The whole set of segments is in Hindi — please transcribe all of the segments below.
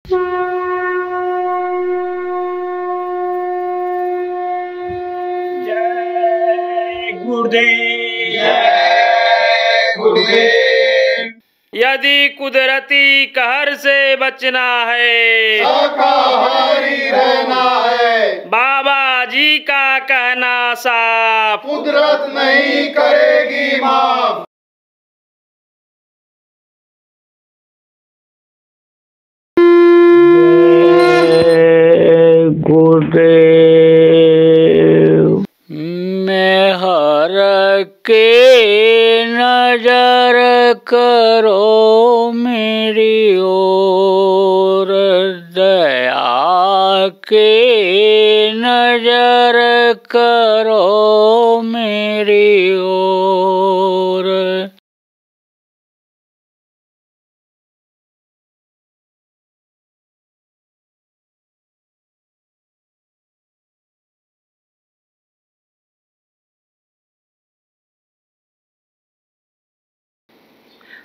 जय गुरुदेव। जय गुरुदेव। यदि कुदरती कहर से बचना है, शाकाहारी रहना है। बाबा जी का कहना साफ, कुदरत नहीं करेगी माफ। गुरुदेव। मैं हर के नजर करो मेरी ओर, दया के नजर करो मेरी ओर।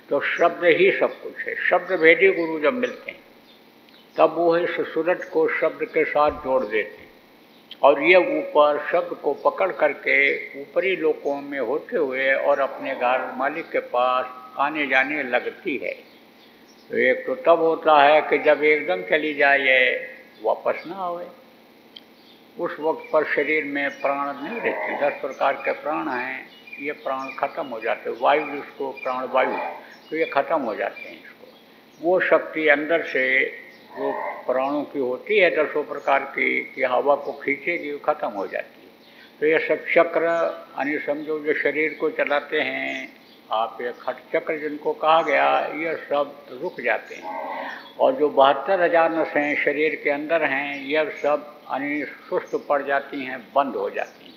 तो शब्द ही सब कुछ है। शब्द भेदी गुरु जब मिलते हैं तब वो इस सूरज को शब्द के साथ जोड़ देते हैं, और ये ऊपर शब्द को पकड़ करके ऊपरी लोकों में होते हुए और अपने घर मालिक के पास आने जाने लगती है। तो एक तो तब होता है कि जब एकदम चली जाए, वापस ना आवे। उस वक्त पर शरीर में प्राण नहीं रहते। 10 प्रकार के प्राण हैं, ये प्राण खत्म हो जाते। वायु जिसको प्राण वायु, तो ये खत्म हो जाते हैं। इसको वो शक्ति अंदर से जो प्राणों की होती है 10 प्रकार की, कि हवा को खींचेगी, वो खत्म हो जाती है। तो ये सब चक्र यानी समझो जो शरीर को चलाते हैं आप, ये खट चक्र जिनको कहा गया, ये सब रुक जाते हैं। और जो 72,000 नसें शरीर के अंदर हैं, यह सब यानी सुस्त पड़ जाती हैं, बंद हो जाती हैं।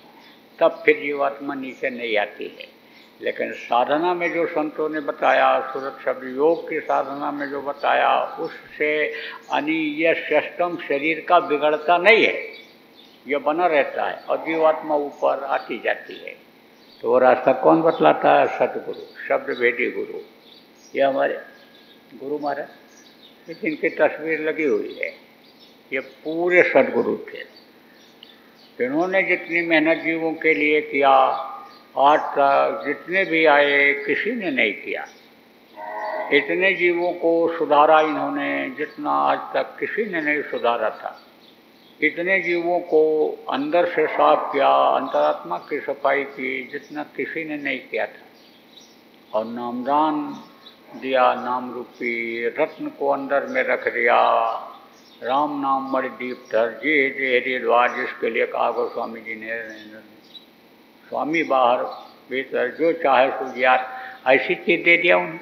तब फिर जीवात्मा नीचे नहीं आती है। लेकिन साधना में जो संतों ने बताया, सूरज शब्द योग की साधना में जो बताया, उससे यानी यह सिस्टम शरीर का बिगड़ता नहीं है, यह बना रहता है और जीवात्मा ऊपर आती जाती है। तो वो रास्ता कौन बतलाता है? सतगुरु, शब्द भेदी गुरु। ये हमारे गुरु महाराज, इनकी तस्वीर लगी हुई है। ये पूरे सदगुरु थे। इन्होंने जितनी मेहनत जीवों के लिए किया, आज तक जितने भी आए किसी ने नहीं किया। इतने जीवों को सुधारा इन्होंने जितना आज तक किसी ने नहीं सुधारा था। इतने जीवों को अंदर से साफ किया, अंतरात्मा की सफाई की, जितना किसी ने नहीं किया था। और नामदान दिया, नाम रूपी रत्न को अंदर में रख दिया। राम नाम मणि दीप धर जी हरि द्वार, जिसके लिए कहा गोस्वामी जी ने, स्वामी बाहर भीतर जो चाहे सो ज्ञात। ऐसी चीज़ दे दिया उन्हें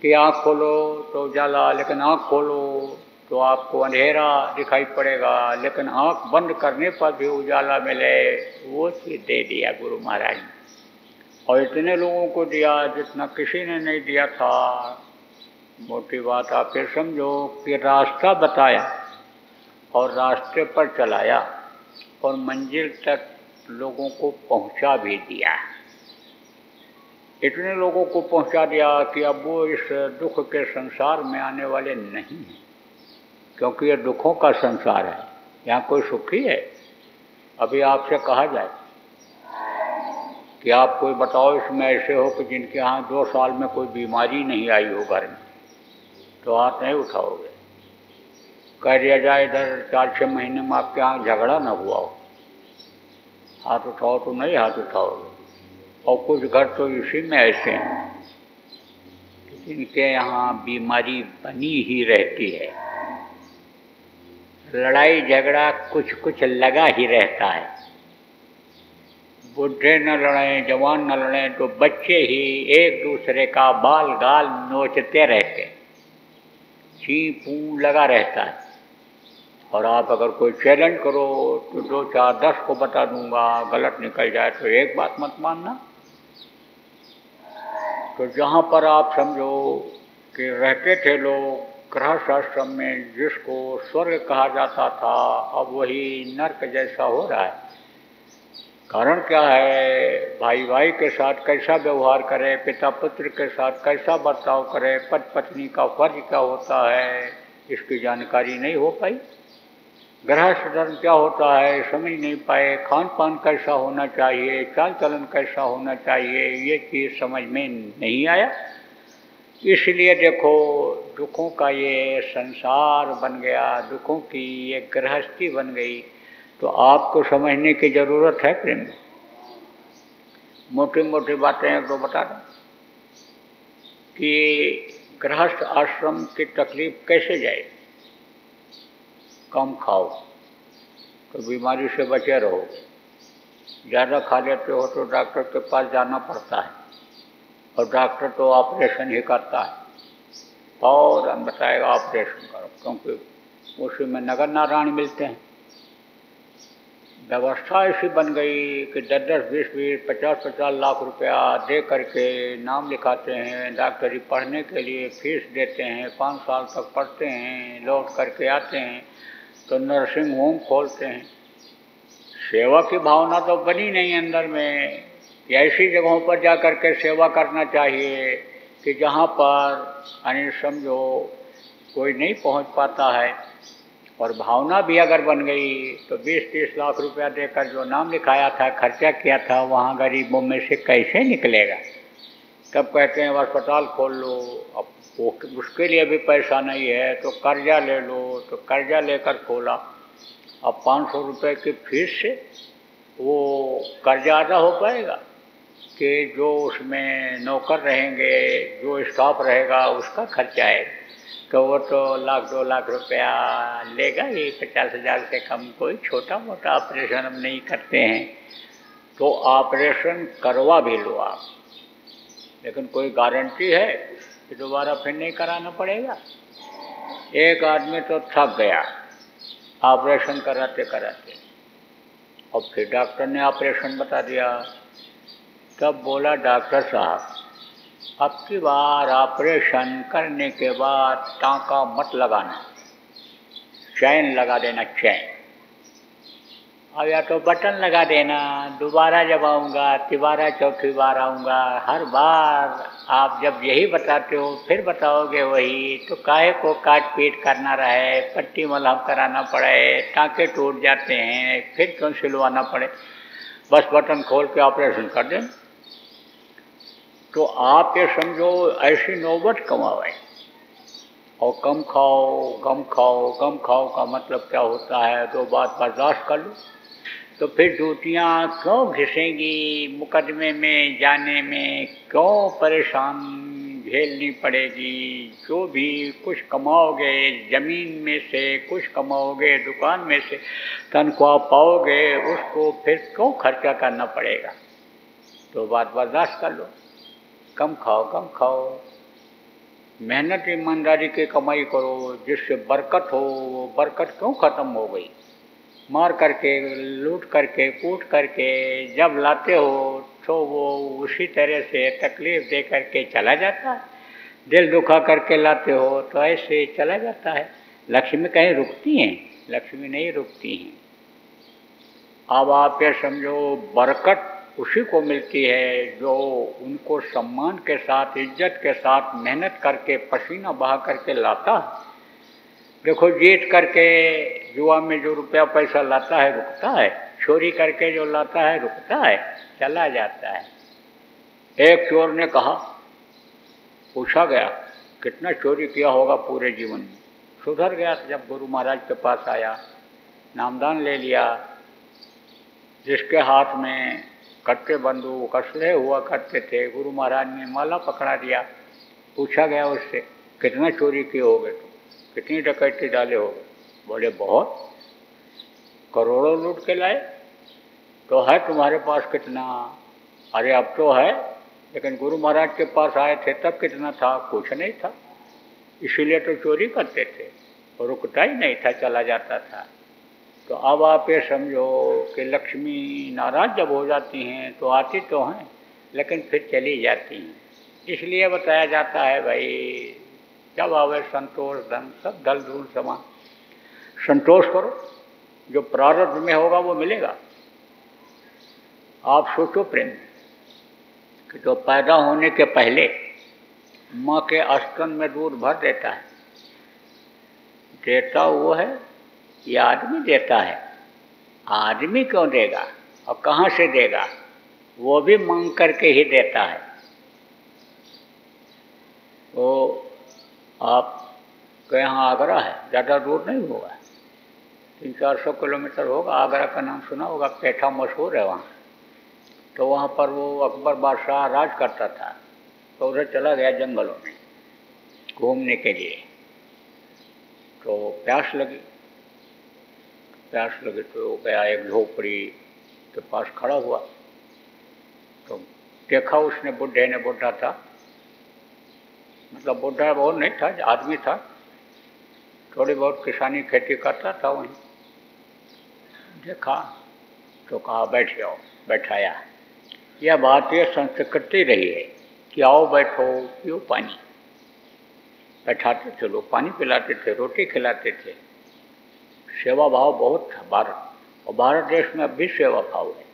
कि आँख खोलो तो उजाला, लेकिन आँख खोलो तो आपको अंधेरा दिखाई पड़ेगा, लेकिन आँख बंद करने पर भी उजाला मिले। वो चीज़ दे दिया गुरु महाराज ने, और इतने लोगों को दिया जितना किसी ने नहीं दिया था। मोटी बात आप ये समझो कि रास्ता बताया और रास्ते पर चलाया और मंजिल तक लोगों को पहुंचा भी दिया। इतने लोगों को पहुंचा दिया कि अब वो इस दुख के संसार में आने वाले नहीं हैं, क्योंकि ये दुखों का संसार है। यहाँ कोई सुखी है? अभी आपसे कहा जाए कि आप कोई बताओ इसमें ऐसे हो कि जिनके यहाँ 2 साल में कोई बीमारी नहीं आई हो घर में, तो हाथ नहीं उठाओगे। कह दिया जाए इधर 4-6 महीने में आपके यहाँ झगड़ा न हुआ हो, हाथ उठाओ तो नहीं हाथ उठाओगे। और कुछ घर तो इसी में ऐसे हैं कि जिनके यहाँ बीमारी बनी ही रहती है, लड़ाई झगड़ा कुछ कुछ लगा ही रहता है। बूढ़े न लड़ें, जवान न लड़ें, तो बच्चे ही एक दूसरे का बाल गाल नोचते रहते, छी पू लगा रहता है। और आप अगर कोई चैलेंज करो तो 2, 4, 10 को बता दूंगा, गलत निकल जाए तो एक बात मत मानना। तो जहाँ पर आप समझो कि रहते थे लोग गृहस्थाश्रम में, जिसको स्वर्ग कहा जाता था, अब वही नर्क जैसा हो रहा है। कारण क्या है? भाई भाई के साथ कैसा व्यवहार करे, पिता पुत्र के साथ कैसा बर्ताव करे, पति पत्नी का फर्ज क्या होता है, इसकी जानकारी नहीं हो पाई। गृहस्थ धर्म क्या होता है समझ नहीं पाए, खान पान कैसा होना चाहिए, चाल चलन कैसा होना चाहिए, ये चीज़ समझ में नहीं आया। इसलिए देखो दुखों का ये संसार बन गया, दुखों की ये गृहस्थी बन गई। तो आपको समझने की ज़रूरत है प्रेम। मोटी मोटी बातें एक दो बता दूं कि गृहस्थ आश्रम की तकलीफ कैसे जाए। कम खाओ तो बीमारी से बचे रहो, ज़्यादा खा लेते हो तो डॉक्टर के पास जाना पड़ता है, और डॉक्टर तो ऑपरेशन ही करता है, और हम बताएगा ऑपरेशन करो, क्योंकि उसी में नगर नारायण मिलते हैं। व्यवस्था ऐसी बन गई कि 10-10, 20-20, 50-50 लाख रुपया दे करके नाम लिखाते हैं, डॉक्टरी पढ़ने के लिए फीस देते हैं, 5 साल तक पढ़ते हैं, लौट करके आते हैं तो नर्सिंग होम खोलते हैं। सेवा की भावना तो बनी नहीं अंदर में कि ऐसी जगहों पर जा कर के सेवा करना चाहिए कि जहाँ पर यानी समझो कोई नहीं पहुँच पाता है। और भावना भी अगर बन गई तो 20-30 लाख रुपया देकर जो नाम लिखाया था, खर्चा किया था, वहाँ गरीबों में से कैसे निकलेगा। तब कहते हैं अस्पताल खोल लो, अब वो उसके लिए भी पैसा नहीं है तो कर्जा ले लो, तो कर्जा लेकर खोला। अब 500 रुपये की फीस से वो कर्जा अदा हो पाएगा कि जो उसमें नौकर रहेंगे, जो स्टाफ रहेगा उसका खर्चा है, तो वो तो 1-2 लाख रुपया लेगा ही। 50,000 से कम कोई छोटा मोटा ऑपरेशन हम नहीं करते हैं। तो ऑपरेशन करवा भी लो आप, लेकिन कोई गारंटी है कि दोबारा फिर नहीं कराना पड़ेगा। एक आदमी तो थक गया ऑपरेशन कराते कराते, और फिर डॉक्टर ने ऑपरेशन बता दिया। तब बोला डॉक्टर साहब अब की बार ऑपरेशन करने के बाद टाँका मत लगाना, चैन लगा देना, चैन। अब या तो बटन लगा देना, दोबारा जब आऊँगा तिबारा चौथी बार आऊँगा, हर बार आप जब यही बताते हो फिर बताओगे वही, तो काहे को काट पीट करना रहे, पट्टी मलहम कराना पड़े, टाँके टूट जाते हैं, फिर क्यों सिलवाना पड़े, बस बटन खोल के ऑपरेशन कर दें। तो आप ये समझो ऐसी नौबत कमाए। और कम खाओ गम खाओ, गम खाओ का मतलब क्या होता है, तो बात बर्दाश्त कर लो, तो फिर ड्यूटियाँ क्यों घिसेंगी, मुकदमे में जाने में क्यों परेशान झेलनी पड़ेगी। जो भी कुछ कमाओगे ज़मीन में से, कुछ कमाओगे दुकान में से, तनख्वाह पाओगे, उसको फिर क्यों खर्चा करना पड़ेगा। तो बात बर्दाश्त कर लो, कम खाओ कम खाओ, मेहनत ईमानदारी की कमाई करो जिससे बरकत हो। वो बरकत क्यों ख़त्म हो गई, मार करके, लूट करके, कूट करके जब लाते हो तो वो उसी तरह से तकलीफ़ दे करके चला जाता है। दिल दुखा करके लाते हो तो ऐसे चला जाता है। लक्ष्मी कहीं रुकती हैं, लक्ष्मी नहीं रुकती हैं। अब आप ये समझो बरकत उसी को मिलती है जो उनको सम्मान के साथ, इज्जत के साथ मेहनत करके, पसीना बहा करके लाता है। देखो जीत करके जुआ में जो रुपया पैसा लाता है रुकता है, चोरी करके जो लाता है रुकता है, चला जाता है। एक चोर ने कहा, पूछा गया कितना चोरी किया होगा पूरे जीवन में, सुधर गया। जब गुरु महाराज के पास आया, नामदान ले लिया, जिसके हाथ में कट्टे बंदूक असलहे हुआ करते थे, गुरु महाराज ने माला पकड़ा दिया। पूछा गया उससे कितना चोरी किए होगे, तो कितनी डकैती डाले होगे। बोले बहुत, करोड़ों लूट के लाए। तो है तुम्हारे पास कितना? अरे अब तो है, लेकिन गुरु महाराज के पास आए थे तब कितना था? कुछ नहीं था, इसीलिए तो चोरी करते थे, और रुकता ही नहीं था, चला जाता था। तो अब आप ये समझो कि लक्ष्मी नाराज जब हो जाती हैं तो आती तो हैं, लेकिन फिर चली जाती हैं। इसलिए बताया जाता है भाई जब आवे संतोष धन सब दल धूल समान। संतोष करो, जो प्रारब्ध में होगा वो मिलेगा। आप सोचो प्रेम कि जो पैदा होने के पहले माँ के स्तन में दूध भर देता है, देता वो है, ये आदमी देता है। आदमी क्यों देगा और कहाँ से देगा? वो भी मांग करके ही देता है। तो आपके यहाँ आगरा है, ज़्यादा दूर नहीं होगा, 300-400 किलोमीटर होगा। आगरा का नाम सुना होगा, पेठा मशहूर है वहाँ। तो वहाँ पर वो अकबर बादशाह राज करता था, तो उधर चला गया जंगलों में घूमने के लिए। तो प्यास लगी तो गया एक झोपड़ी के पास खड़ा हुआ। तो देखा उसने, बुढ़ा था, मतलब बुढ़ा बहुत नहीं था, आदमी था, थोड़ी बहुत किसानी खेती करता था वहीं। देखा तो कहा बैठ जाओ, बैठाया। यह भारतीय संस्कृति रही है कि आओ बैठो, पियो पानी। बैठाते थे लोग, पानी पिलाते थे, रोटी खिलाते थे। सेवा भाव बहुत था भारत, और भारत देश में अब भी सेवा भाव है।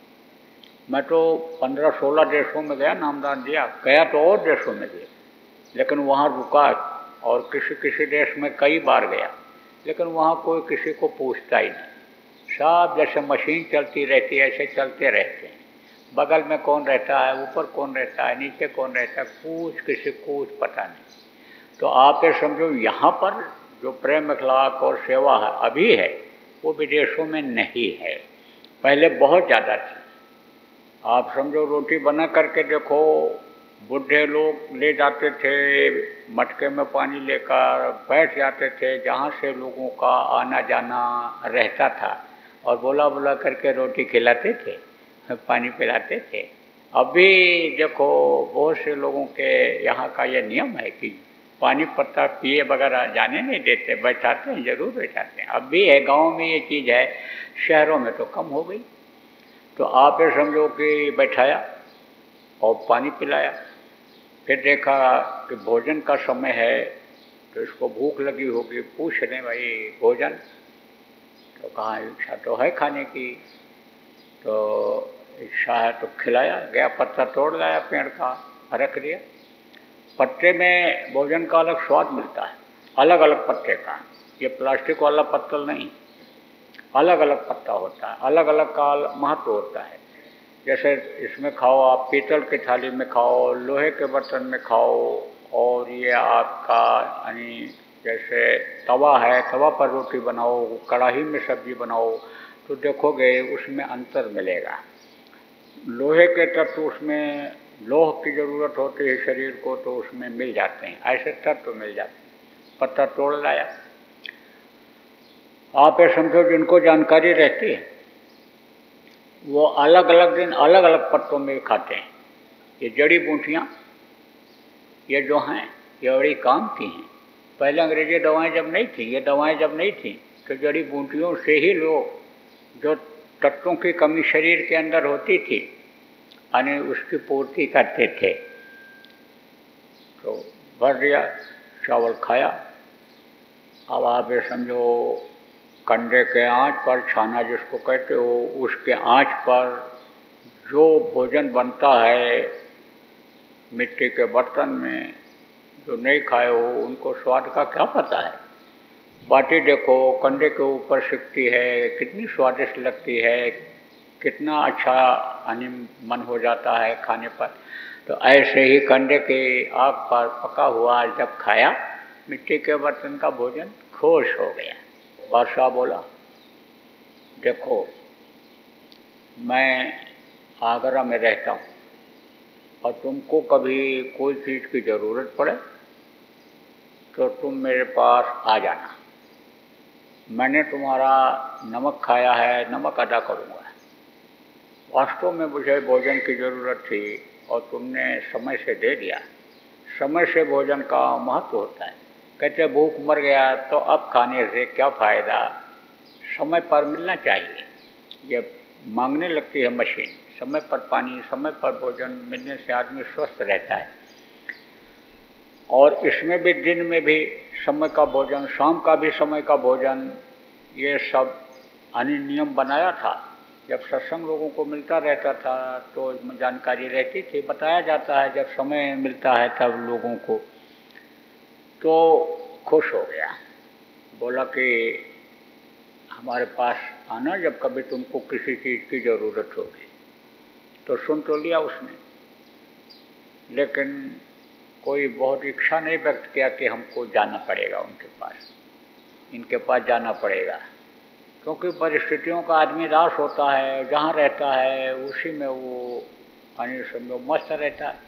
मैं तो 15-16 देशों में गया, नामदान दिया। गया तो और देशों में गया, लेकिन वहाँ रुका, और किसी देश में कई बार गया, लेकिन वहाँ कोई किसी को पूछता ही नहीं। सब जैसे मशीन चलती रहती है ऐसे चलते रहते हैं। बगल में कौन रहता है, ऊपर कौन रहता है, नीचे कौन रहता है, किसी को कुछ पता नहीं। तो आप ये समझो, यहाँ पर जो प्रेम अखलाक और सेवा है अभी है, वो विदेशों में नहीं है, पहले बहुत ज़्यादा थी। आप समझो, रोटी बना करके देखो, बूढ़े लोग ले जाते थे मटके में पानी लेकर, बैठ जाते थे जहाँ से लोगों का आना जाना रहता था, और बोला करके रोटी खिलाते थे, पानी पिलाते थे। अभी देखो, बहुत से लोगों के यहाँ का ये नियम है कि पानी पत्ता पिए बगैर जाने नहीं देते, बैठाते हैं, जरूर बैठाते हैं। अब भी है, गाँव में ये चीज़ है, शहरों में तो कम हो गई। तो आप ये समझो कि बैठाया और पानी पिलाया। फिर देखा कि भोजन का समय है, तो इसको भूख लगी होगी, पूछ लें भाई भोजन, तो कहा इच्छा तो है खाने की। तो इच्छा है तो खिलाया गया, पत्ता तोड़ लाया पेड़ का, रख दिया। पत्ते में भोजन का अलग स्वाद मिलता है, अलग अलग पत्ते का, ये प्लास्टिक वाला पत्तल नहीं, अलग अलग पत्ता होता है, अलग अलग का महत्व होता है। जैसे इसमें खाओ आप, पीतल की थाली में खाओ, लोहे के बर्तन में खाओ, और ये आपका यानी जैसे तवा है, तवा पर रोटी बनाओ, कढ़ाई में सब्जी बनाओ, तो देखोगे उसमें अंतर मिलेगा। लोहे के तत्व उसमें, लोह की ज़रूरत होती है शरीर को, तो उसमें मिल जाते हैं, ऐसे तत्व मिल जाते हैं। पत्ता तोड़ लाया। आप ये समझो, जिनको जानकारी रहती है वो अलग अलग दिन अलग अलग पत्तों में खाते हैं। ये जड़ी बूटियाँ ये जो हैं, ये बड़ी काम की हैं। पहले अंग्रेजी दवाएं जब नहीं थी, ये दवाएं जब नहीं थी, तो जड़ी बूटियों से ही लोग जो तत्वों की कमी शरीर के अंदर होती थी, यानी उसकी पूर्ति करते थे। तो भर दिया, चावल खाया। अब आप ये समझो, कंडे के आंच पर, छाना जिसको कहते हो, उसके आंच पर जो भोजन बनता है मिट्टी के बर्तन में, जो नहीं खाए हो उनको स्वाद का क्या पता है। बाटी देखो, कंडे के ऊपर सिकती है, कितनी स्वादिष्ट लगती है, कितना अच्छा मन हो जाता है खाने पर। तो ऐसे ही कंडे के आग पर पका हुआ जब खाया मिट्टी के बर्तन का भोजन, खुश हो गया। बादशाह बोला, देखो मैं आगरा में रहता हूँ, और तुमको कभी कोई चीज़ की ज़रूरत पड़े तो तुम मेरे पास आ जाना। मैंने तुम्हारा नमक खाया है, नमक अदा करूँगा। वास्तव में मुझे भोजन की ज़रूरत थी और तुमने समय से दे दिया। समय से भोजन का महत्व होता है। कहते भूख मर गया तो अब खाने से क्या फ़ायदा, समय पर मिलना चाहिए। ये मांगने लगती है मशीन, समय पर पानी, समय पर भोजन मिलने से आदमी स्वस्थ रहता है। और इसमें भी दिन में भी समय का भोजन, शाम का भी समय का भोजन, ये सब नियम बनाया था। जब सत्संग लोगों को मिलता रहता था तो जानकारी रहती थी, बताया जाता है। जब समय मिलता है तब लोगों को, तो खुश हो गया। बोला कि हमारे पास आना जब कभी तुमको किसी चीज़ की ज़रूरत होगी। तो सुन तो लिया उसने, लेकिन कोई बहुत इच्छा नहीं व्यक्त किया कि हमको जाना पड़ेगा उनके पास, इनके पास जाना पड़ेगा, क्योंकि परिस्थितियों का आदमी दास होता है, जहाँ रहता है उसी में वो पानी समझो मस्त रहता है।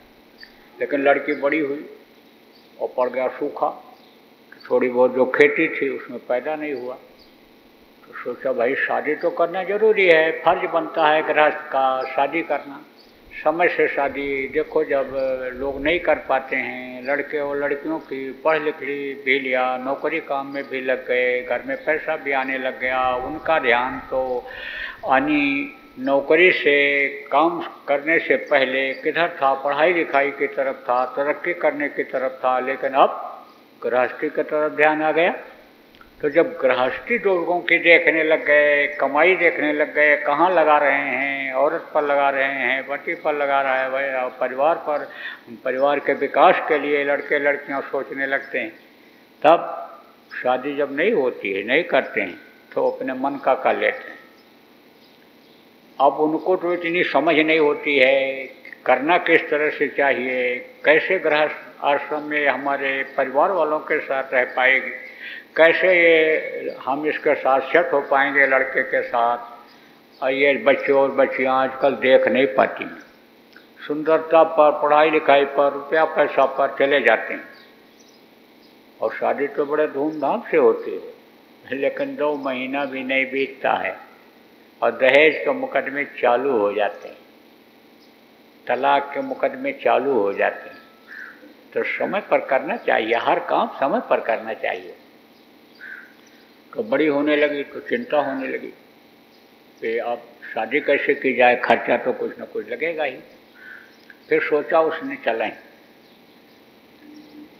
लेकिन लड़की बड़ी हुई और पड़ गया सूखा, थोड़ी बहुत जो खेती थी उसमें पैदा नहीं हुआ। तो सोचा भाई शादी तो करना जरूरी है, फर्ज बनता है गृहस्थ का शादी करना, समय से शादी। देखो जब लोग नहीं कर पाते हैं, लड़के और लड़कियों की पढ़ लिख भी लिया, नौकरी काम में भी लग गए, घर में पैसा भी आने लग गया, उनका ध्यान तो आनी नौकरी से काम करने से पहले किधर था, पढ़ाई लिखाई की तरफ था, तरक्की करने की तरफ था। लेकिन अब गृहस्थी की तरफ ध्यान आ गया। तो जब गृहस्थी लोगों की देखने लग गए, कमाई देखने लग गए, कहाँ लगा रहे हैं, औरत पर लगा रहे हैं, पति पर लगा रहा है भाई, और परिवार पर, परिवार के विकास के लिए लड़के लड़कियां सोचने लगते हैं। तब शादी जब नहीं होती है, नहीं करते हैं, तो अपने मन का कर लेते हैं। अब उनको तो इतनी समझ नहीं होती है करना किस तरह से चाहिए, कैसे गृहस्थ आश्रम में हमारे परिवार वालों के साथ रह पाएगी, कैसे ये हम इसके साथ सेट हो पाएंगे लड़के के साथ। और ये बच्चे और बच्चियाँ आजकल देख नहीं पाती, सुंदरता पर, पढ़ाई लिखाई पर, रुपया पैसा पर चले जाते हैं। और शादी तो बड़े धूमधाम से होती है, लेकिन 2 महीना भी नहीं बीतता है और दहेज के मुकदमे चालू हो जाते हैं, तलाक के मुकदमे चालू हो जाते हैं। तो समय पर करना चाहिए, हर काम समय पर करना चाहिए। तो बड़ी होने लगी तो चिंता होने लगी कि अब शादी कैसे की जाए, खर्चा तो कुछ न कुछ लगेगा ही। फिर सोचा उसने चलें।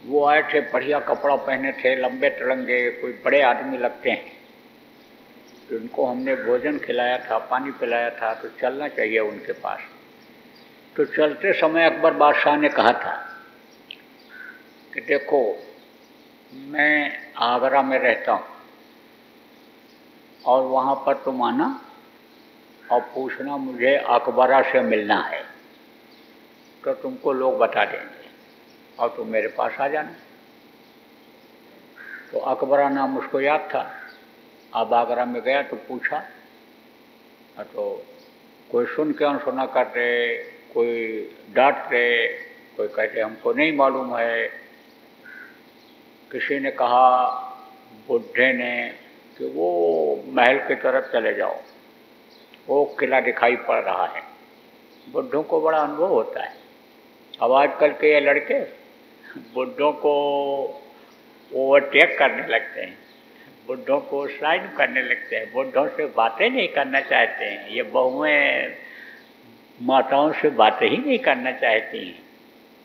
वो आए थे, बढ़िया कपड़ा पहने थे, लंबे तिरंगे, कोई बड़े आदमी लगते हैं। तो उनको हमने भोजन खिलाया था, पानी पिलाया था, तो चलना चाहिए उनके पास। तो चलते समय अकबर बादशाह ने कहा था कि देखो मैं आगरा में रहता हूँ और वहाँ पर तुम आना और पूछना मुझे अकबरा से मिलना है, तो तुमको लोग बता देंगे और तुम मेरे पास आ जाना। तो अकबरा नाम उसको याद था। अब आगरा में गया तो पूछा, तो कोई सुन के अनसुना करते, कोई डांटते, कोई कहते हमको नहीं मालूम है। किसी ने कहा बुढ़े ने कि वो महल की तरफ चले जाओ, वो किला दिखाई पड़ रहा है। बुढ़ों को बड़ा अनुभव होता है। अब आजकल के ये लड़के बुढ़ों को ओवरटेक करने लगते हैं, बुढ़ों को साइन करने लगते हैं, बुढ़ों से बातें नहीं करना चाहते हैं। ये बहुएं माताओं से बातें ही नहीं करना चाहती हैं।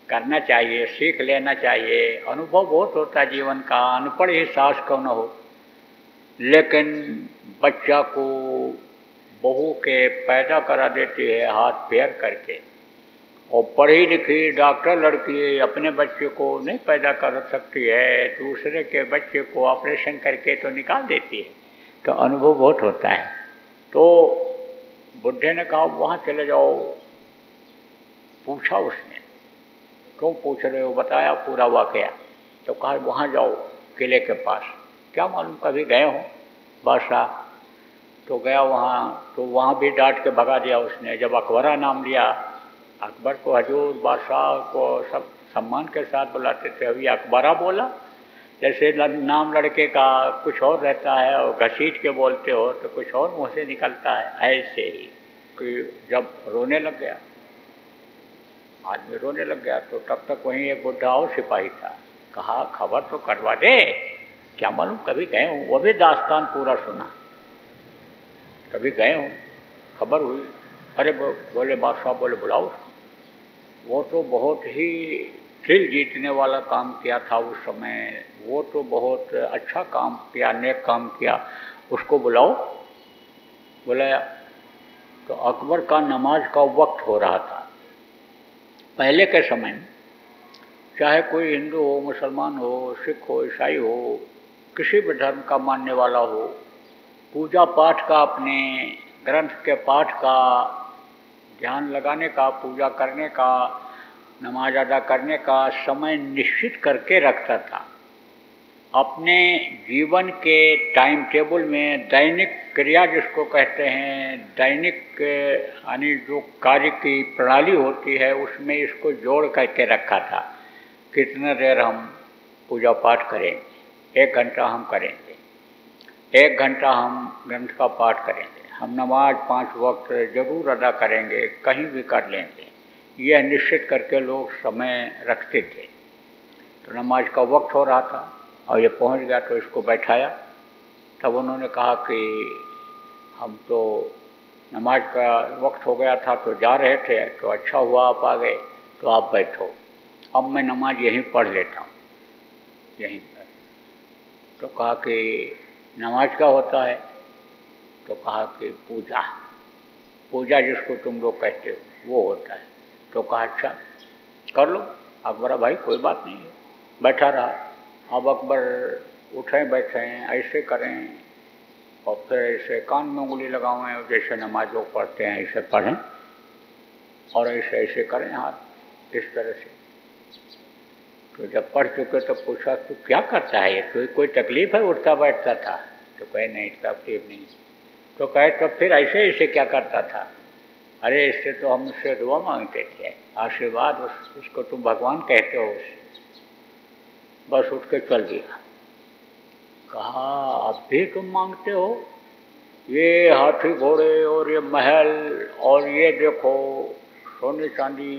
करना चाहिए, सीख लेना चाहिए। अनुभव बहुत होता है जीवन का, अनपढ़ ही सास क्यों न हो। लेकिन बच्चा को बहू के पैदा करा देती है हाथ पैर करके, और पढ़ी लिखी डॉक्टर लड़की अपने बच्चे को नहीं पैदा कर सकती है, दूसरे के बच्चे को ऑपरेशन करके तो निकाल देती है। तो अनुभव बहुत होता है। तो बुढ़े ने कहा वहाँ चले जाओ। पूछा उसने, क्यों पूछ रहे हो, बताया पूरा वाकया। तो कहा वहाँ जाओ किले के पास। क्या मालूम कभी गए हो बादशाह। तो गया वहाँ, तो वहाँ भी डांट के भगा दिया उसने। जब अकबरा नाम लिया, अकबर को हजूर बादशाह को सब सम्मान के साथ बुलाते थे, अभी अकबरा बोला। जैसे नाम लड़के का कुछ और रहता है और घसीट के बोलते हो तो कुछ और मुँह से निकलता है। ऐसे ही कि जब रोने लग गया, आदमी रोने लग गया, तो तब तक वहीं एक बुढ़ा और सिपाही था। कहा खबर तो करवा दे, क्या मालूम कभी गए हूँ। वो भी दास्तान पूरा सुना, कभी गए हूँ, खबर हुई। अरे बोले बादशाह बोले बुलाओ। वो तो बहुत ही दिल जीतने वाला काम किया था उस समय, वो तो बहुत अच्छा काम किया, नेक काम किया, उसको बुलाओ। बुलाया तो अकबर का नमाज का वक्त हो रहा था। पहले के समय में चाहे कोई हिंदू हो, मुसलमान हो, सिख हो, ईसाई हो, किसी भी धर्म का मानने वाला हो, पूजा पाठ का, अपने ग्रंथ के पाठ का, ध्यान लगाने का, पूजा करने का, नमाज अदा करने का समय निश्चित करके रखता था। अपने जीवन के टाइम टेबल में दैनिक क्रिया जिसको कहते हैं, दैनिक यानी जो कार्य की प्रणाली होती है, उसमें इसको जोड़ करके रखा था। कितना देर हम पूजा पाठ करेंगे, 1 घंटा हम करेंगे, 1 घंटा हम ग्रंथ का पाठ करेंगे, हम नमाज 5 वक्त जरूर अदा करेंगे, कहीं भी कर लेंगे। यह निश्चित करके लोग समय रखते थे। तो नमाज का वक्त हो रहा था और ये पहुंच गया तो इसको बैठाया। तब उन्होंने कहा कि हम तो नमाज का वक्त हो गया था तो जा रहे थे, तो अच्छा हुआ आप आ गए, तो आप बैठो, अब मैं नमाज यहीं पढ़ लेता हूँ, यहीं पर। तो कहा कि नमाज क्या होता है? तो कहा कि पूजा जिसको तुम लोग कहते हो वो होता है। तो कहा अच्छा कर लो। अकबर भाई कोई बात नहीं है, बैठा रहा। अब अकबर उठें बैठें, ऐसे करें और फिर ऐसे कान में उंगली लगाएं, जैसे नमाज लोग पढ़ते हैं ऐसे पढ़ें, और ऐसे ऐसे करें हाथ इस तरह से। तो जब पढ़ चुके तो पूछा तू क्या करता है, ये तो कोई तकलीफ है उठता बैठता था? तो कहे नहीं तकलीफ नहीं। तो कहे तो फिर ऐसे ऐसे क्या करता था? अरे इससे तो हम उससे दुआ मांगते थे, आशीर्वाद, उसको तुम भगवान कहते हो। बस उठ के चल दिया। कहा अब भी तुम मांगते हो? ये हाथी घोड़े और ये महल और ये देखो सोने चांदी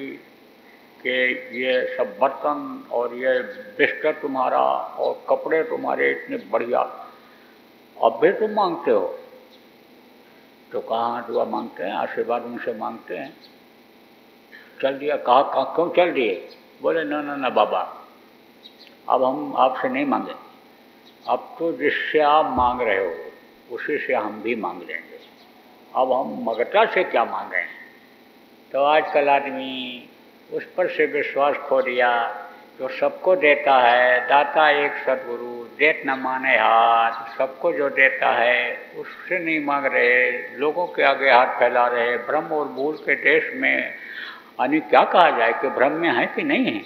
के ये सब बर्तन और ये बिस्तर तुम्हारा और कपड़े तुम्हारे इतने बढ़िया, अब भी तुम मांगते हो? तो कहाँ दुआ मांगते हैं, आशीर्वाद उनसे मांगते हैं। चल दिया। कहा क्यों चल दिए? बोले ना ना ना बाबा, अब हम आपसे नहीं मांगे, अब तो जिससे आप मांग रहे हो उसी से हम भी मांग लेंगे, अब हम मगता से क्या मांगें। तो आजकल आदमी उस पर से विश्वास खो दिया जो सबको देता है, दाता एक सद्गुरु, देत न माने हाथ। सबको जो देता है उससे नहीं मांग रहे, लोगों के आगे हाथ फैला रहे। भ्रम और भूल के देश में यानी क्या कहा जाए कि भ्रम में है कि नहीं है।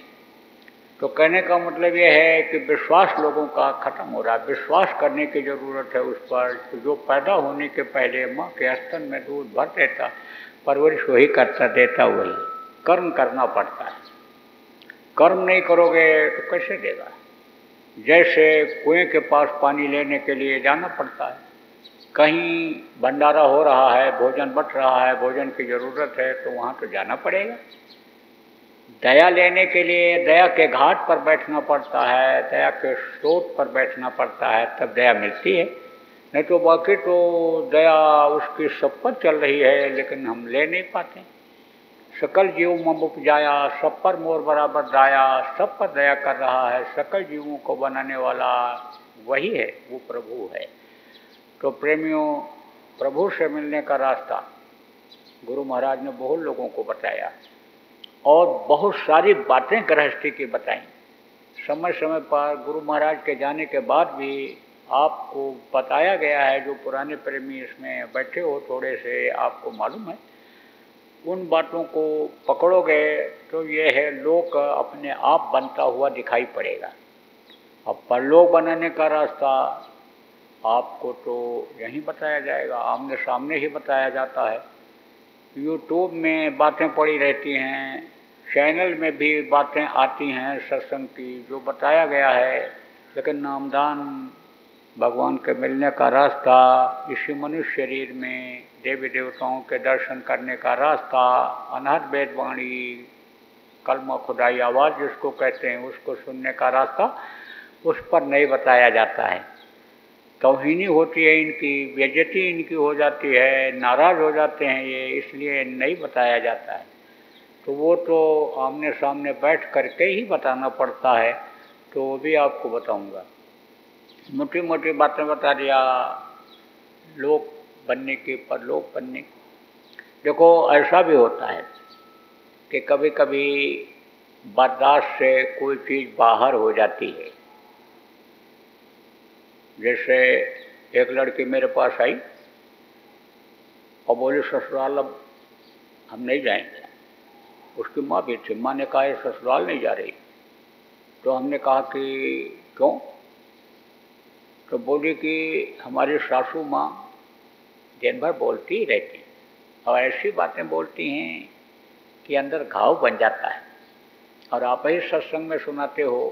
तो कहने का मतलब ये है कि विश्वास लोगों का खत्म हो रहा है। विश्वास करने की ज़रूरत है उस पर जो पैदा होने के पहले माँ के स्तन में दूध भर देता, परवरिश वही करता, देता वही। कर्म करना पड़ता है, कर्म नहीं करोगे तो कैसे देगा। जैसे कुएं के पास पानी लेने के लिए जाना पड़ता है, कहीं भंडारा हो रहा है, भोजन बट रहा है, भोजन की ज़रूरत है, तो वहाँ तो जाना पड़ेगा। दया लेने के लिए दया के घाट पर बैठना पड़ता है, दया के स्रोत पर बैठना पड़ता है, तब दया मिलती है। नहीं तो बाकी तो दया उसकी सब पर चल रही है, लेकिन हम ले नहीं पाते। सकल जीव मम उपजाया, सब पर मोर बराबर दाया, सब पर दया कर रहा है, सकल जीवों को बनाने वाला वही है, वो प्रभु है। तो प्रेमियों, प्रभु से मिलने का रास्ता गुरु महाराज ने बहुत लोगों को बताया और बहुत सारी बातें गृहस्थी की बताई। समय समय पर गुरु महाराज के जाने के बाद भी आपको बताया गया है, जो पुराने प्रेमी इसमें बैठे हो थोड़े से, आपको मालूम है। उन बातों को पकड़ोगे तो ये है लोक अपने आप बनता हुआ दिखाई पड़ेगा। अब परलोक बनाने का रास्ता आपको तो यहीं बताया जाएगा, आमने सामने ही बताया जाता है। यूट्यूब में बातें पड़ी रहती हैं, चैनल में भी बातें आती हैं सत्संग की, जो बताया गया है। लेकिन नामदान भगवान के मिलने का रास्ता, इसी मनुष्य शरीर में देवी देवताओं के दर्शन करने का रास्ता, अनहद वेदवाणी, कलमा खुदाई आवाज़ जिसको कहते हैं, उसको सुनने का रास्ता, उस पर नहीं बताया जाता है। तौहीनी होती है इनकी, बेइज्जती इनकी हो जाती है, नाराज़ हो जाते हैं ये, इसलिए नहीं बताया जाता है। तो वो तो आमने सामने बैठ करके ही बताना पड़ता है, तो वो भी आपको बताऊंगा। मोटी मोटी बातें बता दिया लोक बनने की, परलोक बनने की। देखो ऐसा भी होता है कि कभी कभी बर्दाश्त से कोई चीज़ बाहर हो जाती है, जैसे एक लड़की मेरे पास आई और बोली ससुराल अब हम नहीं जाएंगे। उसकी माँ भी थी, माँ ने कहा ये ससुराल नहीं जा रही। तो हमने कहा कि क्यों? तो बोली कि हमारी सासू माँ दिन भर बोलती ही रहती और ऐसी बातें बोलती हैं कि अंदर घाव बन जाता है। और आप ही सत्संग में सुनाते हो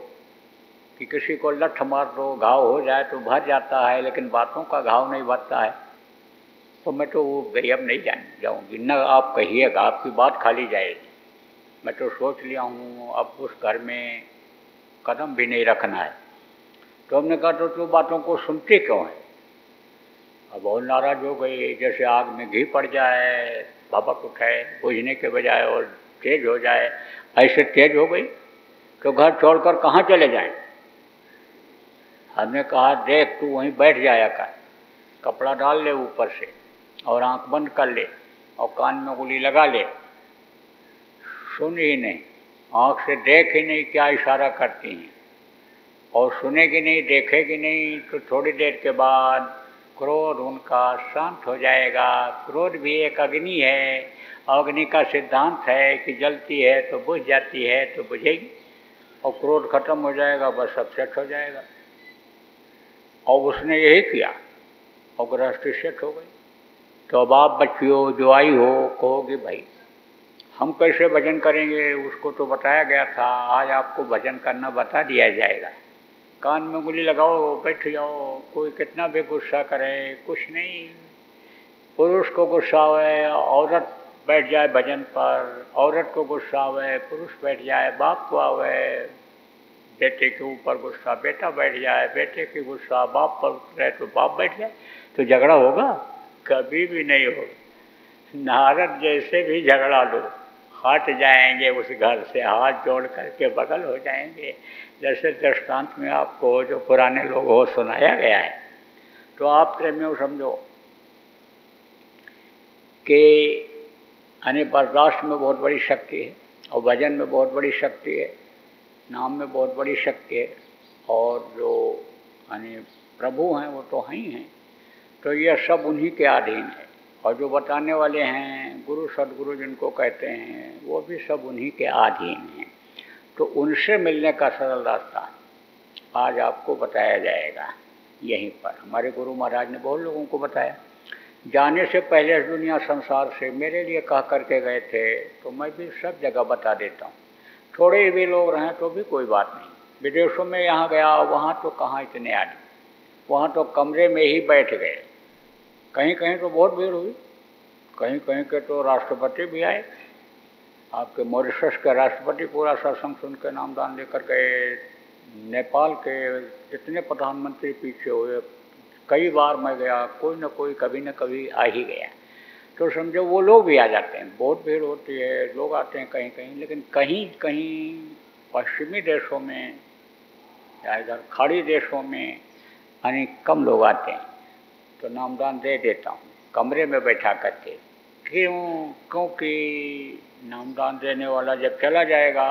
कि किसी को लठ मार दो घाव हो जाए तो भर जाता है, लेकिन बातों का घाव नहीं भरता है। तो मैं तो वो गई, अब नहीं जाऊँगी, न आप कहिएगा, आपकी बात खाली जाएगी। मैं तो सोच लिया हूँ अब उस घर में कदम भी नहीं रखना है। तो हमने कहा तो तू बातों को सुनती क्यों है? अब बहुत नाराज हो गई, जैसे आग में घी पड़ जाए, भभक उठाए, बुझने के बजाय और तेज हो जाए, ऐसे तेज हो गई। तो घर छोड़कर कहाँ चले जाएं? हमने कहा देख तू वहीं बैठ जाया कर, कपड़ा डाल ले ऊपर से और आंख बंद कर ले और कान में उंगली लगा ले, सुन ही नहीं, आँख से देख ही नहीं क्या इशारा करती हैं, और सुनेगी नहीं, देखेगी नहीं, तो थोड़ी देर के बाद क्रोध उनका शांत हो जाएगा। क्रोध भी एक अग्नि है, अग्नि का सिद्धांत है कि जलती है तो बुझ जाती है, तो बुझेगी और क्रोध खत्म हो जाएगा, बस सब सेट हो जाएगा। और उसने यही किया और गृहस्थी सेट हो गई। तो अब आप बच्चियों जो आई हो कहोगे भाई हम कैसे भजन करेंगे, उसको तो बताया गया था, आज आपको भजन करना बता दिया जाएगा। कान में उंगली लगाओ, बैठ जाओ, कोई कितना भी गुस्सा करे कुछ नहीं। पुरुष को गुस्सा आवे औरत बैठ जाए भजन पर, औरत को गुस्सा आवे पुरुष बैठ जाए, बाप को आवे बेटे के ऊपर गुस्सा बेटा बैठ जाए, बेटे की गुस्सा बाप पर उतरे तो बाप बैठ जाए, तो झगड़ा होगा? कभी भी नहीं होगा। नारद जैसे भी झगड़ा लो हट जाएंगे उस घर से, हाथ जोड़ करके बगल हो जाएंगे। जैसे दृष्टांत में आपको जो पुराने लोग हो सुनाया गया है। तो आप प्रेमियों समझो कि यानी बर्दाश्त में बहुत बड़ी शक्ति है और भजन में बहुत बड़ी शक्ति है, नाम में बहुत बड़ी शक्ति है, और जो यानी प्रभु हैं वो तो हैं ही हैं। तो ये सब उन्हीं के अधीन है, और जो बताने वाले हैं गुरु सद्गुरु जिनको कहते हैं वो भी सब उन्हीं के अधीन हैं। तो उनसे मिलने का सरल रास्ता आज आपको बताया जाएगा यहीं पर। हमारे गुरु महाराज ने बहुत लोगों को बताया। जाने से पहले दुनिया संसार से मेरे लिए कह करके गए थे, तो मैं भी सब जगह बता देता हूँ। थोड़े भी लोग रहें तो भी कोई बात नहीं। विदेशों में यहाँ गया, वहाँ तो कहाँ इतने आदमी, वहाँ तो कमरे में ही बैठ गए। कहीं कहीं तो बहुत भीड़ हुई, कहीं कहीं के तो राष्ट्रपति भी आए। आपके मॉरिशस के राष्ट्रपति पूरा सत्संग सुन के नामदान लेकर गए। नेपाल के जितने प्रधानमंत्री पीछे हुए, कई बार मैं गया, कोई न कोई कभी न कभी आ ही गया। तो समझो वो लोग भी आ जाते हैं, बहुत भीड़ होती है, लोग आते हैं कहीं कहीं, लेकिन कहीं कहीं पश्चिमी देशों में या इधर खाड़ी देशों में यानी कम लोग आते हैं। तो नामदान दे देता हूँ कमरे में बैठा करके। क्यों? क्योंकि नामदान देने वाला जब चला जाएगा,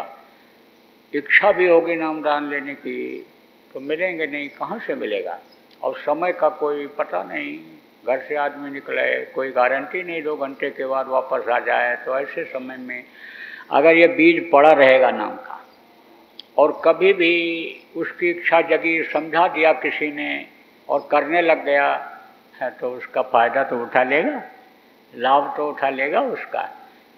इच्छा भी होगी नामदान लेने की तो मिलेंगे नहीं, कहाँ से मिलेगा? और समय का कोई पता नहीं, घर से आदमी निकले कोई गारंटी नहीं 2 घंटे के बाद वापस आ जाए। तो ऐसे समय में अगर ये बीज पड़ा रहेगा नाम का और कभी भी उसकी इच्छा जगी, समझा दिया किसी ने और करने लग गया है, तो उसका फ़ायदा तो उठा लेगा, लाभ तो उठा लेगा उसका।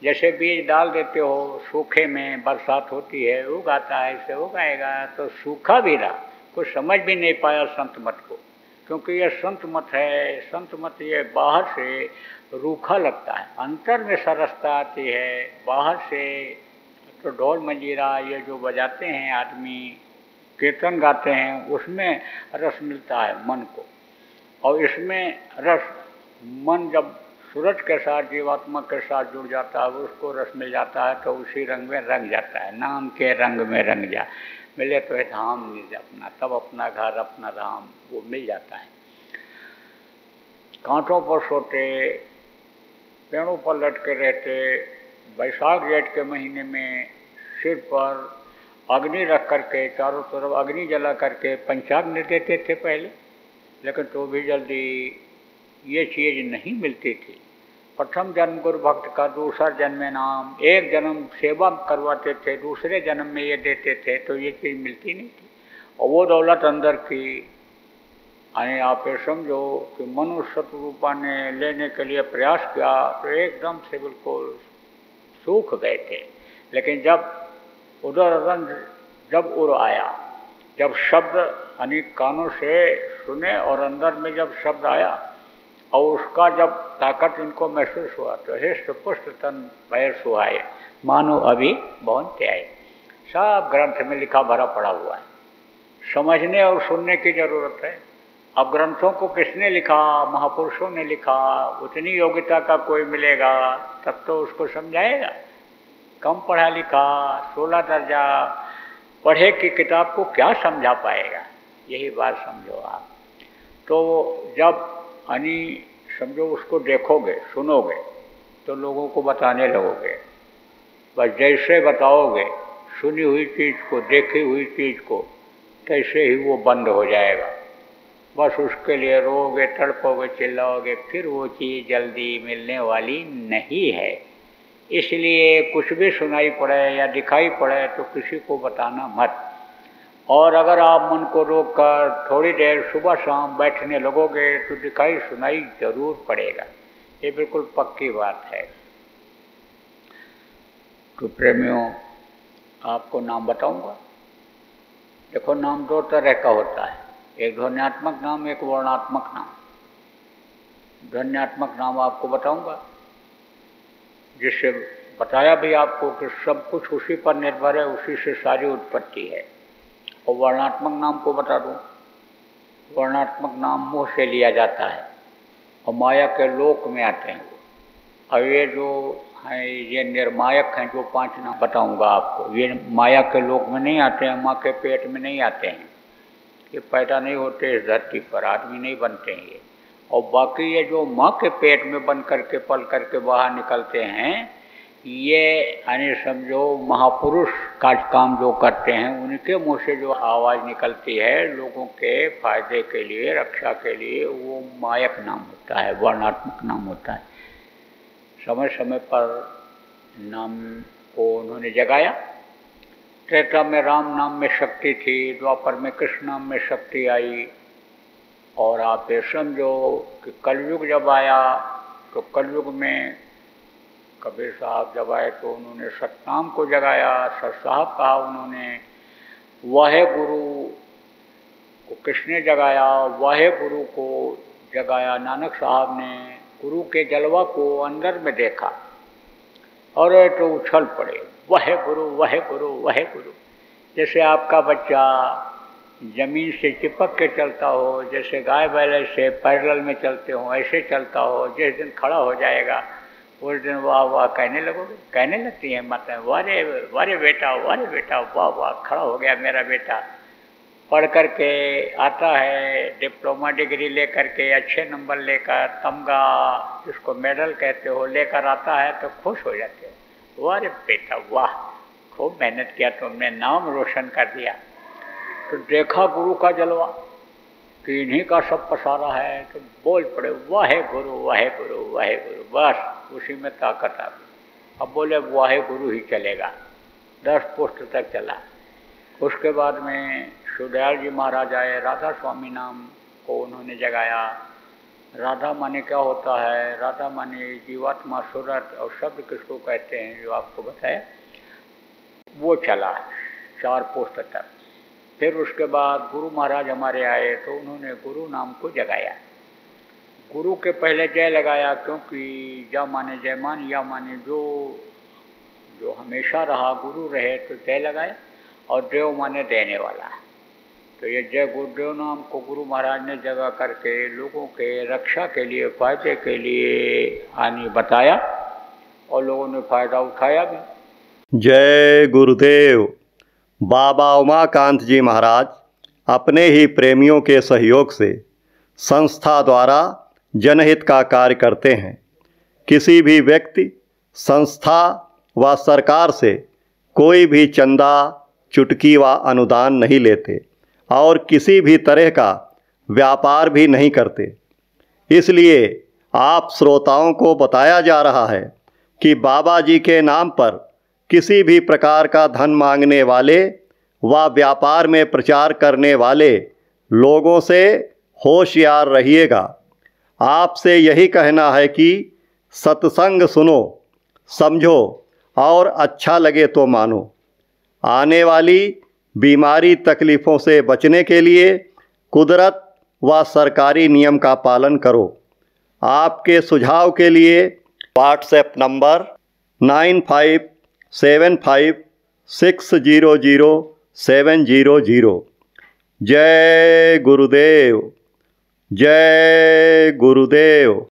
जैसे बीज डाल देते हो सूखे में, बरसात होती है, उगाता है, इसे उगाएगा, तो सूखा भी रहा, कुछ समझ भी नहीं पाया संत मत को, क्योंकि ये संत मत है। संत मत ये बाहर से रूखा लगता है, अंतर में सरसता आती है। बाहर से तो ढोल मंजीरा ये जो बजाते हैं आदमी, कीर्तन गाते हैं, उसमें रस मिलता है मन को, और इसमें रस मन जब सूरज के साथ जीवात्मा के साथ जुड़ जाता है, उसको रस मिल जाता है, तो उसी रंग में रंग जाता है। नाम के रंग में रंग जा मिले तो धाम मिल अपना, तब अपना घर अपना धाम वो मिल जाता है। कांटों पर सोते, पेड़ों पर लटके रहते, बैसाख जेठ के महीने में सिर पर अग्नि रख करके, चारों तरफ अग्नि जला करके पंचाग्नि देते थे पहले। लेकिन तो भी जल्दी ये चीज़ नहीं मिलती थी। प्रथम जन्म गुरु भक्त का, दूसरा जन्म में नाम, एक जन्म सेवा करवाते थे, दूसरे जन्म में ये देते थे, तो ये चीज़ मिलती नहीं थी। और वो दौलत अंदर की, यानी आप ये समझो कि मनुष्य सतरूपा ने लेने के लिए प्रयास किया तो एकदम से बिल्कुल सूख गए थे। लेकिन जब उधर जब उड़ आया, जब शब्द यानी कानों से सुने और अंदर में जब शब्द आया और उसका जब ताकत इनको महसूस हुआ तो हृष्ट पुष्ट तन भय सुहाए, मानो अभी बहुते आए। सब ग्रंथ में लिखा भरा पड़ा हुआ है, समझने और सुनने की जरूरत है। अब ग्रंथों को किसने लिखा? महापुरुषों ने लिखा। उतनी योग्यता का कोई मिलेगा तब तो उसको समझाएगा। कम पढ़ा लिखा, 16 दर्जा पढ़े की किताब को क्या समझा पाएगा? यही बात समझो आप। तो जब यानी समझो उसको देखोगे, सुनोगे तो लोगों को बताने लगोगे। बस जैसे बताओगे सुनी हुई चीज़ को, देखी हुई चीज़ को, तैसे ही वो बंद हो जाएगा। बस उसके लिए रोगे, तड़पोगे, चिल्लाओगे, फिर वो चीज़ जल्दी मिलने वाली नहीं है। इसलिए कुछ भी सुनाई पड़े या दिखाई पड़े तो किसी को बताना मत। और अगर आप मन को रोक कर थोड़ी देर सुबह शाम बैठने लगोगे तो दिखाई सुनाई जरूर पड़ेगा। ये बिल्कुल पक्की बात है। तो प्रेमियों, आपको नाम बताऊंगा। देखो, नाम दो तरह का होता है, एक ध्वन्यात्मक नाम, एक वर्णात्मक नाम। ध्वन्यात्मक नाम आपको बताऊंगा, जिससे बताया भी आपको कि सब कुछ उसी पर निर्भर है, उसी से सारी उत्पत्ति है। और वर्णात्मक नाम को बता दूं, वर्णात्मक नाम मुँह से लिया जाता है और माया के लोक में आते हैं वो। और ये जो हैं, ये निर्मायक हैं, जो 5 नाम बताऊंगा आपको, ये माया के लोक में नहीं आते हैं, माँ के पेट में नहीं आते हैं, ये पैदा नहीं होते इस धरती पर, आदमी नहीं बनते हैं ये। और बाकी ये जो माँ के पेट में बन करके पल करके बाहर निकलते हैं, ये यानी समझो महापुरुष का काम जो करते हैं, उनके मुँह से जो आवाज़ निकलती है लोगों के फायदे के लिए, रक्षा के लिए, वो मायक नाम होता है, वर्णात्मक नाम होता है। समय समय पर नाम को उन्होंने जगाया। त्रेता में राम नाम में शक्ति थी, द्वापर में कृष्ण नाम में शक्ति आई। और आप ये समझो कि कलयुग जब आया तो कलयुग में कबीर साहब जब आए तो उन्होंने सतनाम को जगाया, सत साहब कहा उन्होंने। वाहे गुरु को किसने जगाया? वाहे गुरु को जगाया नानक साहब ने। गुरु के जलवा को अंदर में देखा और तो उछल पड़े, वाहे गुरु, वाहे गुरु, वाहे गुरु। जैसे आपका बच्चा जमीन से चिपक के चलता हो, जैसे गाय बैल से पैरेलल में चलते हो, ऐसे चलता हो। जिस दिन खड़ा हो जाएगा उस दिन वाह वाह कहने लगोगे, कहने लगती है माता, वारे वारे बेटा, वारे बेटा, वाह वाह, खड़ा हो गया मेरा बेटा। पढ़ कर के आता है, डिप्लोमा डिग्री लेकर के, अच्छे नंबर लेकर, तमगा जिसको मेडल कहते हो, लेकर आता है तो खुश हो जाते हो, वारे बेटा वाह, खूब मेहनत किया तुमने, नाम रोशन कर दिया। तो देखा गुरु का जलवा कि इन्हीं का सब पसारा है, तो बोल पड़े, वाहे गुरु, वाहे गुरु, वाहे गुरु। बस उसी में ताकत आ गई। अब बोले वाहे गुरु ही चलेगा। 10 पुष्ट तक चला। उसके बाद में शिवदयाल जी महाराज आए, राधा स्वामी नाम को उन्होंने जगाया। राधा माने क्या होता है? राधा माने जीवात्मा, सूरत, और शब्द किसको कहते हैं जो आपको बताया, वो चला 4 पुष्ट तक। फिर उसके बाद गुरु महाराज हमारे आए तो उन्होंने गुरु नाम को जगाया। गुरु के पहले जय लगाया, क्योंकि जा माने जयमान, या माने जो हमेशा रहा, गुरु रहे, तो जय लगाया। और देव माने देने वाला, तो ये जय गुरुदेव नाम को गुरु महाराज ने जगा करके लोगों के रक्षा के लिए, फायदे के लिए आनी बताया और लोगों ने फायदा उठाया भी। जय गुरुदेव। बाबा उमाकांत जी महाराज अपने ही प्रेमियों के सहयोग से संस्था द्वारा जनहित का कार्य करते हैं। किसी भी व्यक्ति, संस्था व सरकार से कोई भी चंदा, चुटकी व अनुदान नहीं लेते और किसी भी तरह का व्यापार भी नहीं करते। इसलिए आप श्रोताओं को बताया जा रहा है कि बाबा जी के नाम पर किसी भी प्रकार का धन मांगने वाले व व्यापार में प्रचार करने वाले लोगों से होशियार रहिएगा। आपसे यही कहना है कि सत्संग सुनो, समझो और अच्छा लगे तो मानो। आने वाली बीमारी तकलीफ़ों से बचने के लिए कुदरत व सरकारी नियम का पालन करो। आपके सुझाव के लिए व्हाट्सएप नंबर 9575600700। जय गुरुदेव, जय गुरुदेव।